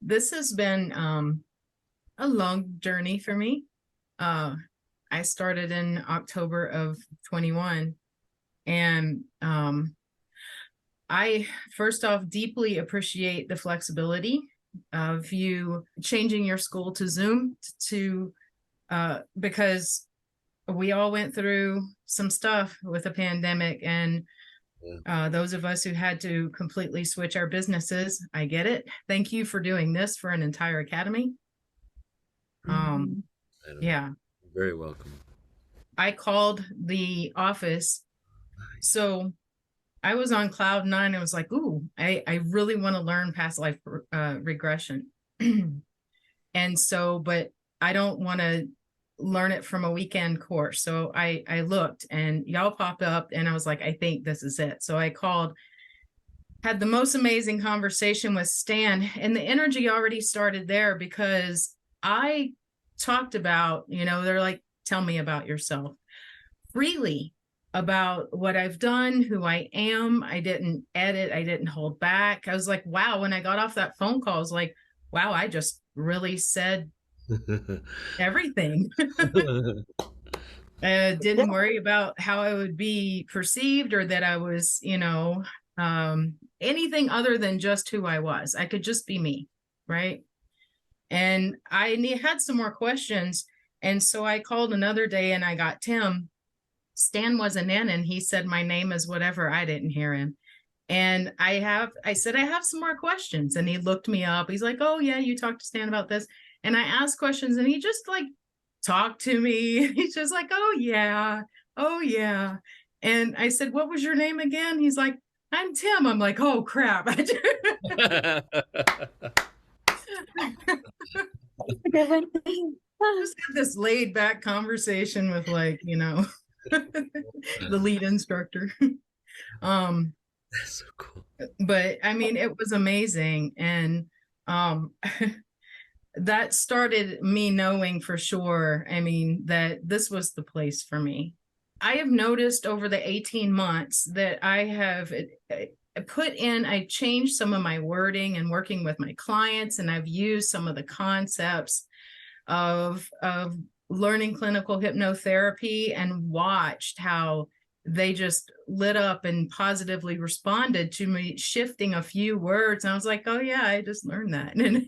This has been a long journey for me. Uh, I started in October of 21, and I first off deeply appreciate the flexibility of you changing your school to Zoom to because we all went through some stuff with the pandemic, and those of us who had to completely switch our businesses, I get it. Thank you for doing this for an entire academy. Um, I know. yeah, You're very welcome. I called the office. So I was on cloud nine. I was like, ooh, I really want to learn past life regression. And so, but I don't want to learn it from a weekend course. So I looked and y'all popped up and I was like, I think this is it. So I called, had the most amazing conversation with Stan, and the energy already started there because I talked about, they're like, tell me about yourself freely, about what I've done, who I am. I didn't edit, I didn't hold back. I was like, wow, when I got off that phone call, I was like, wow, I just really said everything. Didn't worry about how I would be perceived or that I was, anything other than just who I was. I could just be me, right? And had some more questions. And so I called another day and I got Tim. Stan wasn't in and he said, my name is whatever. I didn't hear him. And I said, I have some more questions. And he looked me up. He's like, oh, yeah, you talked to Stan about this. And I asked questions and he just like talked to me. He's just like, oh, yeah. Oh, yeah. And I said, what was your name again? He's like, I'm Tim. I'm like, oh, crap. Just had this laid back conversation with the lead instructor. um That's so cool. but I mean it was amazing, and um that started me knowing for sure, I mean, that this was the place for me. I have noticed over the 18 months that I have I changed some of my wording and working with my clients, and I've used some of the concepts of learning clinical hypnotherapy and watched how they just lit up and positively responded to me shifting a few words. And I was like, oh yeah, I just learned that. And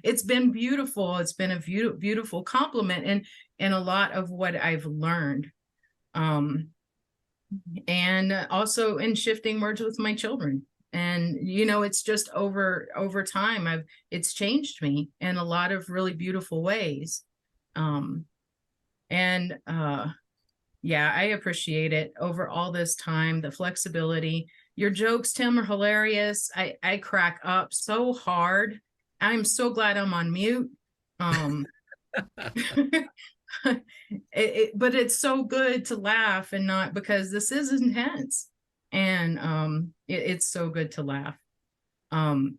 it's been beautiful. It's been a beautiful compliment and a lot of what I've learned. Um, and also in shifting words with my children. And it's just over time it's changed me in a lot of really beautiful ways. um and Yeah, I appreciate it over all this time, the flexibility. Your jokes, Tim, are hilarious. I crack up so hard. I'm so glad I'm on mute. um but it's so good to laugh and not, because this is intense, and it's so good to laugh. um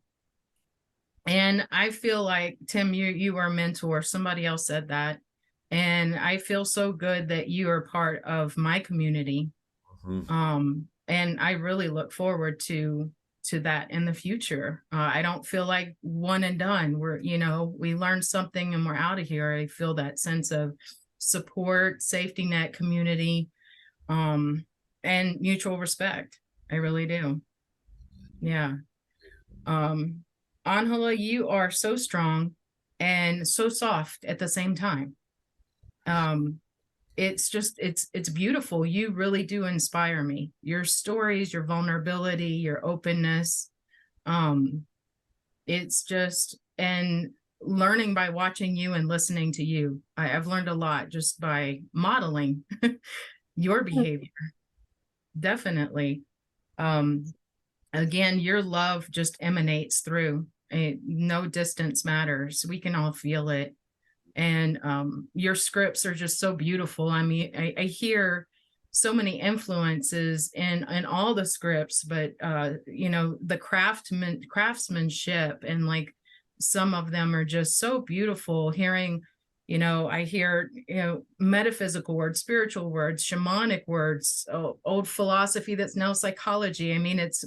and I feel like, Tim, you are a mentor. Somebody else said that, and I feel so good that you are part of my community. Mhm. And I really look forward to that in the future. I don't feel like one and done. We learned something and we're out of here. I feel that sense of support, safety net, community, um, and mutual respect. I really do. Yeah. Um, Angela, you are so strong and so soft at the same time. Um, it's beautiful. You really do inspire me. Your stories, your vulnerability, your openness. Um, it's just, and learning by watching you and listening to you. I've learned a lot just by modeling your behavior. Definitely. Um, Again, your love just emanates through. No distance matters. We can all feel it. And your scripts are just so beautiful. I mean, I hear so many influences in all the scripts, but the craftsmanship, and like some of them are just so beautiful. Hearing I hear, metaphysical words, spiritual words, shamanic words, old philosophy that's now psychology. I mean, it's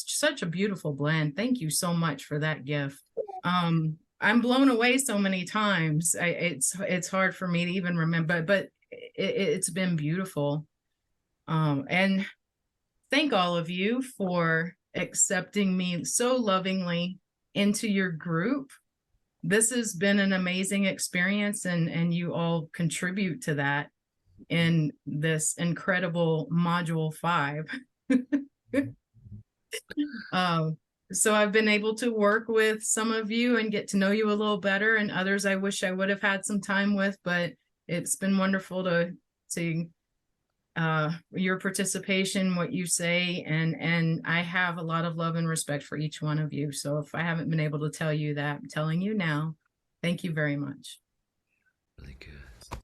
such a beautiful blend. Thank you so much for that gift. I'm blown away so many times. It's hard for me to even remember, but it's been beautiful. And thank all of you for accepting me so lovingly into your group. This has been an amazing experience, and you all contribute to that in this incredible module 5. um, so I've been able to work with some of you and get to know you a little better, and others I wish I would have had some time with, but it's been wonderful to see your participation, what you say, and I have a lot of love and respect for each one of you. So if I haven't been able to tell you that, I'm telling you now. Thank you very much. Really good.